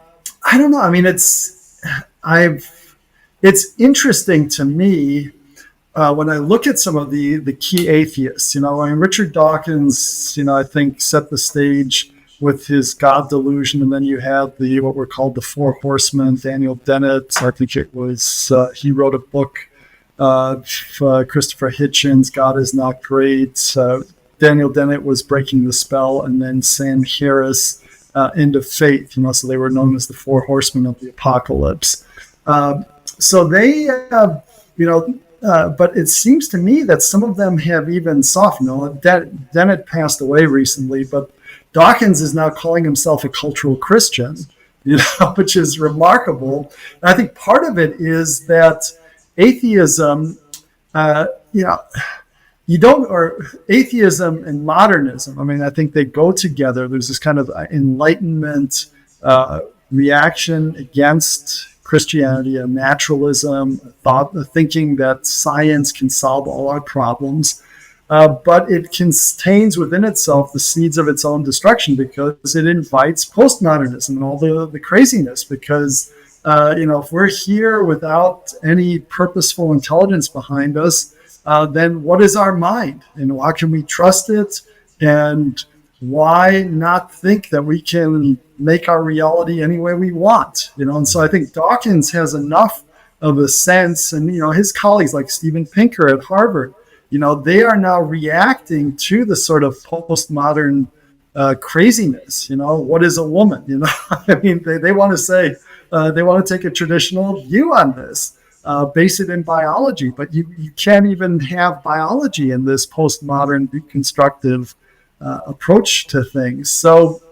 don't know. I mean, it's interesting to me when I look at some of the key atheists. Richard Dawkins, I think set the stage with his God delusion, and then you have what were called the Four Horsemen. Daniel Dennett, I think it was, he wrote a book. Christopher Hitchens, God is Not Great. Daniel Dennett was Breaking the Spell, and then Sam Harris, End of Faith. So they were known as the Four Horsemen of the Apocalypse. So they, but it seems to me that some of them have even softened. Dennett passed away recently, but Dawkins is now calling himself a cultural Christian, which is remarkable. And I think part of it is that atheism, or atheism and modernism, I mean, I think they go together. There's this kind of Enlightenment reaction against Christianity, a naturalism, thinking that science can solve all our problems. But it contains within itself the seeds of its own destruction, because it invites postmodernism and all the craziness. Because, if we're here without any purposeful intelligence behind us, then what is our mind? And how can we trust it? And why not think that we can make our reality any way we want? And so I think Dawkins has enough of a sense, and, his colleagues like Steven Pinker at Harvard, they are now reacting to the sort of postmodern craziness. What is a woman? I mean, they want to say, they want to take a traditional view on this, base it in biology, but you can't even have biology in this postmodern reconstructive approach to things. So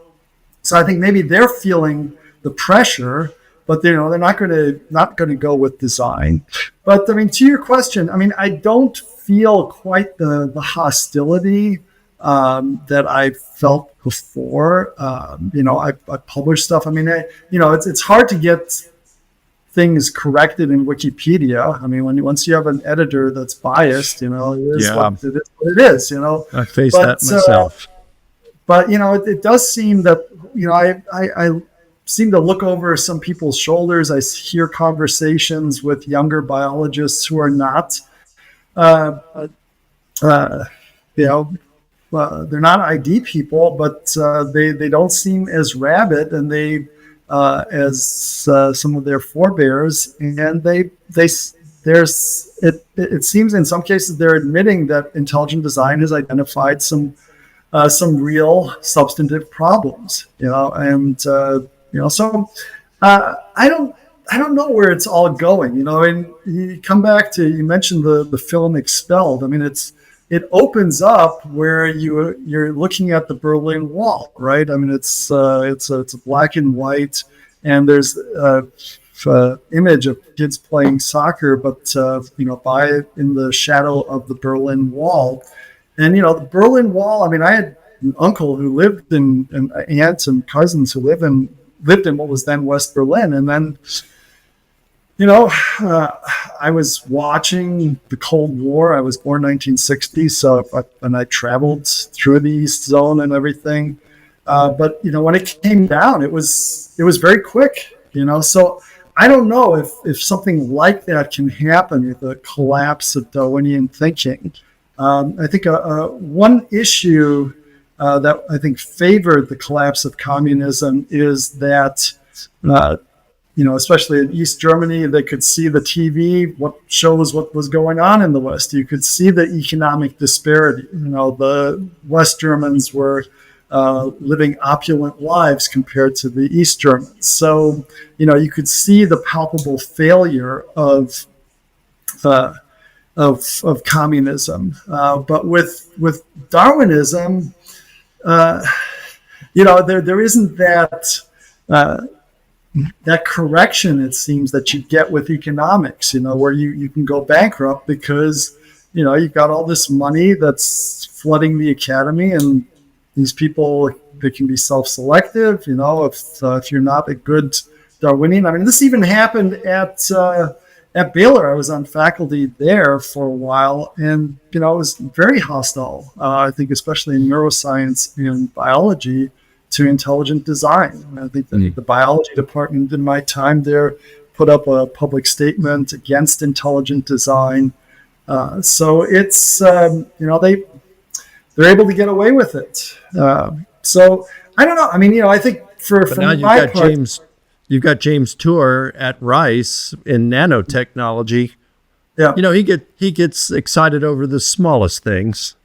I think maybe they're feeling the pressure, but they're not going to go with design. But I mean, to your question, I mean, I don't feel quite the hostility that I felt before. I published stuff. I mean, it's hard to get things corrected in Wikipedia. I mean, once you have an editor that's biased, it is what it is. I face that myself. But it does seem that I seem to look over some people's shoulders. I hear conversations with younger biologists who are not, they're not ID people, but they don't seem as rabid and as some of their forebears, and it seems in some cases they're admitting that intelligent design has identified some real substantive problems, so I don't know where it's all going, and you come back to, you mentioned the film Expelled. I mean, it opens up where you're looking at the Berlin Wall, right? I mean, it's black and white, and there's a image of kids playing soccer, but in the shadow of the Berlin Wall. And the Berlin Wall, I mean, I had an uncle who lived and aunts and cousins who lived in what was then West Berlin, and then I was watching the Cold War. I was born 1960, and I traveled through the East Zone and everything. But when it came down, it was very quick. So I don't know if something like that can happen with the collapse of Darwinian thinking. I think one issue that I think favored the collapse of communism is that. Especially in East Germany, they could see the TV, what shows what was going on in the West. You could see the economic disparity. The West Germans were living opulent lives compared to the East Germans. So, you could see the palpable failure of communism. But with Darwinism, there isn't that correction, it seems, that you get with economics, where you can go bankrupt because, you've got all this money that's flooding the academy, and these people, they can be self-selective, if you're not a good Darwinian. I mean, this even happened at Baylor. I was on faculty there for a while, and, it was very hostile, I think, especially in neuroscience and biology, to intelligent design. I think the biology department in my time there put up a public statement against intelligent design. So it's, they're able to get away with it. So I don't know. I mean, I think you've got James Tour at Rice in nanotechnology. Yeah. He gets excited over the smallest things.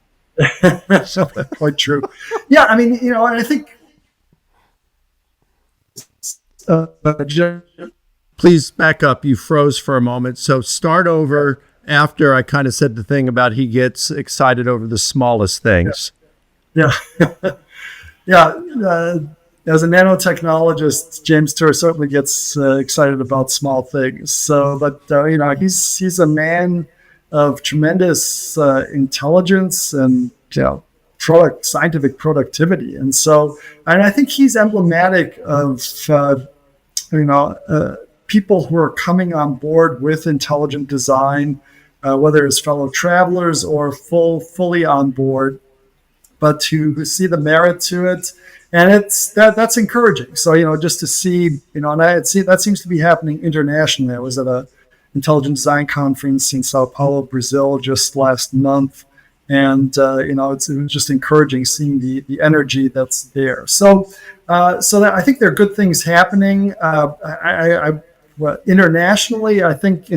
Quite true. Yeah. I mean, and I think, please back up. You froze for a moment. So start over after I kind of said the thing about he gets excited over the smallest things. Yeah. Yeah. As a nanotechnologist, James Tour certainly gets excited about small things. So, but he's a man of tremendous intelligence and scientific productivity, and I think he's emblematic of people who are coming on board with intelligent design, whether as fellow travelers or fully on board, but who see the merit to it. And that's encouraging. So, just to see, that seems to be happening internationally. I was at a intelligent design conference in Sao Paulo, Brazil, just last month. And, it was just encouraging seeing the energy that's there. So that I think there are good things happening. Internationally, I think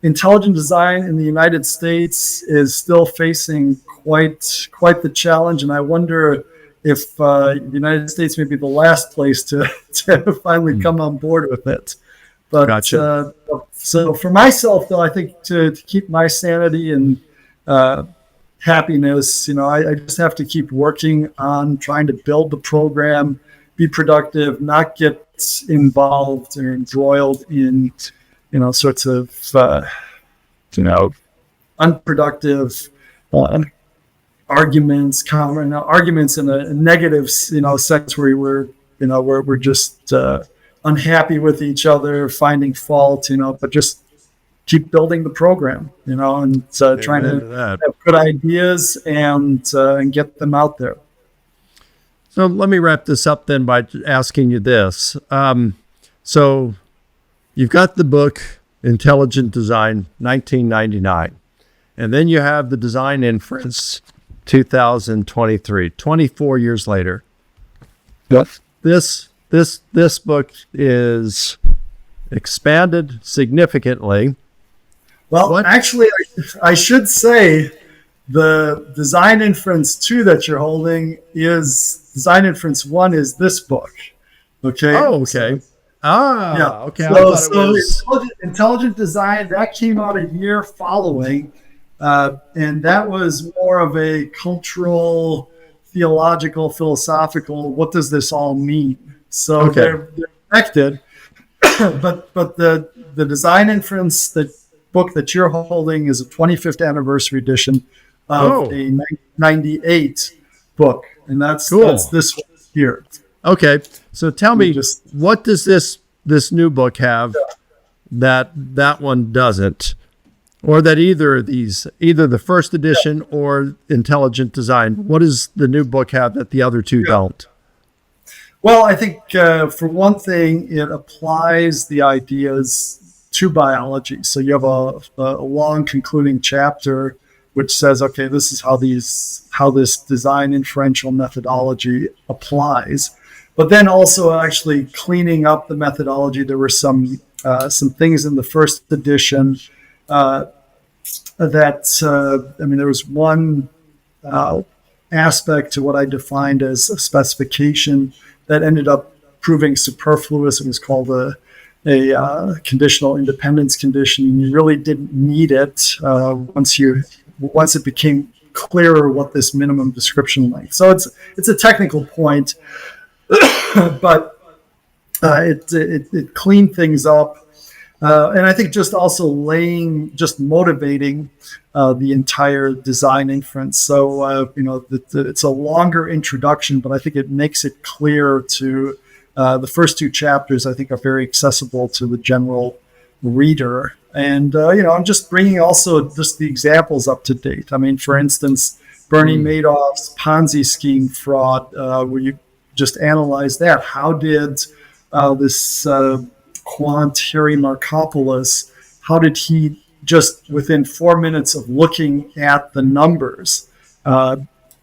intelligent design in the United States is still facing quite the challenge. And I wonder if the United States may be the last place to finally come on board with it. But Gotcha. So for myself, though, I think to keep my sanity and happiness, I just have to keep working on trying to build the program, be productive, not get involved or embroiled in, sorts of, unproductive arguments in a negative, sense where we're just unhappy with each other, finding fault, but just keep building the program, and trying to have good ideas and get them out there. So let me wrap this up then by asking you this. So you've got the book, Intelligent Design, 1999. And then you have the Design Inference, 2023, 24 years later. Yes. This book is expanded significantly. Well, actually, I should say the Design Inference 2 that you're holding is Design Inference 1 is this book. Okay. Oh, okay. Okay. So Intelligent Design, that came out a year following, and that was more of a cultural, theological, philosophical, what does this all mean? So they're connected, but the Design Inference, the book that you're holding, is a 25th anniversary edition of a 98 book, and that's this one here. Okay, so tell me, what does this new book have that one doesn't, or that either of these, either the first edition or Intelligent Design, what does the new book have that the other two don't? Well, I think for one thing, it applies the ideas to biology. So you have a long concluding chapter which says, okay, this is how this design inferential methodology applies. But then also actually cleaning up the methodology. There were some things in the first edition there was one aspect to what I defined as a specification that ended up proving superfluous. It was called a conditional independence condition. You really didn't need it once it became clearer what this minimum description length. So it's a technical point, but it cleaned things up. And I think just also motivating the entire design inference. So, it's a longer introduction, but I think it makes it clear to the first two chapters, I think, are very accessible to the general reader. And, I'm just bringing also just the examples up to date. I mean, for instance, Bernie Madoff's Ponzi scheme fraud, where you just analyze that. How did this quant Harry Markopoulos, how did he just within 4 minutes of looking at the numbers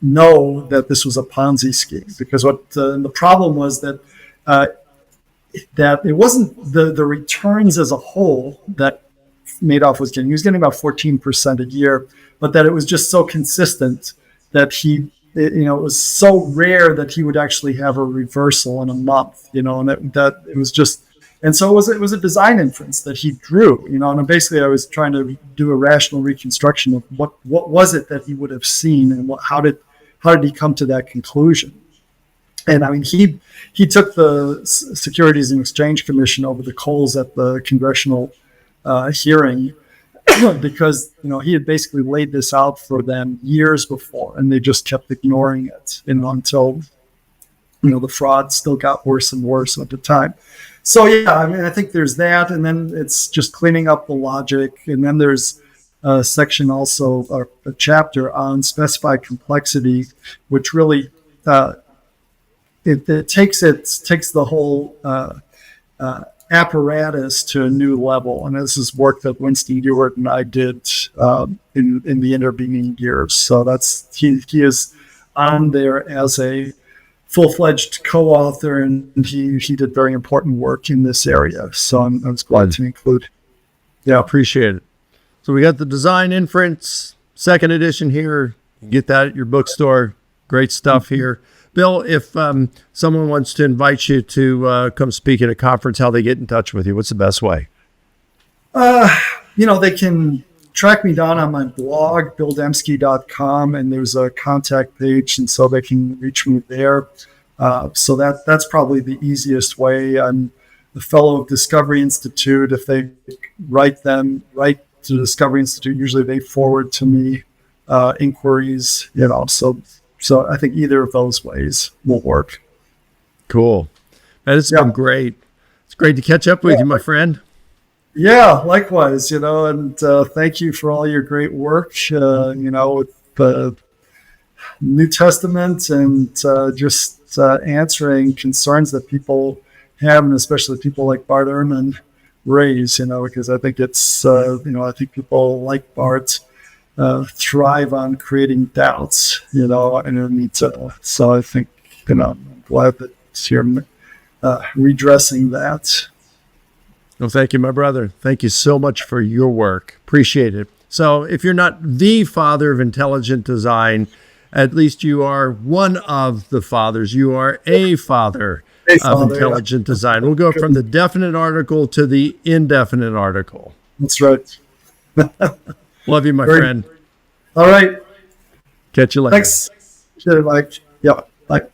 know that this was a Ponzi scheme? Because the problem was that it wasn't the returns as a whole that Madoff was getting. He was getting about 14% a year, but that it was just so consistent that it was so rare that he would actually have a reversal in a month, and that it was just And so it was a design inference that he drew, and basically I was trying to do a rational reconstruction of what was it that he would have seen, and how did he come to that conclusion. And I mean, he took the Securities and Exchange Commission over the coals at the congressional hearing because he had basically laid this out for them years before, and they just kept ignoring it, until the fraud still got worse and worse at the time. So yeah, I mean, I think there's that, and then it's just cleaning up the logic, and then there's a section also, or a chapter on specified complexity, which really it takes the whole apparatus to a new level, and this is work that Winston Ewart and I did in the intervening years. So he is on there as a full-fledged co-author, and he did very important work in this area. So I was glad to include. Yeah, appreciate it. So we got the Design Inference second edition here. You get that at your bookstore. Great stuff here. Bill, if someone wants to invite you to come speak at a conference, how they get in touch with you? What's the best way? They can track me down on my blog, BillDemski.com, and there's a contact page, and so they can reach me there. So that's probably the easiest way. I'm the fellow of Discovery Institute. If they write to Discovery Institute, usually they forward to me inquiries, So I think either of those ways will work. Cool. Man, it's been great. It's great to catch up with you, my friend. Yeah, likewise, and thank you for all your great work, with the New Testament and just answering concerns that people have, and especially people like Bart Ehrman raise, because I think it's, I think people like Bart thrive on creating doubts, and so I think, I'm glad that you're redressing that. Well, thank you, my brother. Thank you so much for your work. Appreciate it. So if you're not the father of intelligent design, at least you are one of the fathers. You are a father of intelligent design. We'll go from the definite article to the indefinite article. That's right. Love you, my friend. All right. Catch you later. Thanks. Sure, Mike. Yeah. Bye.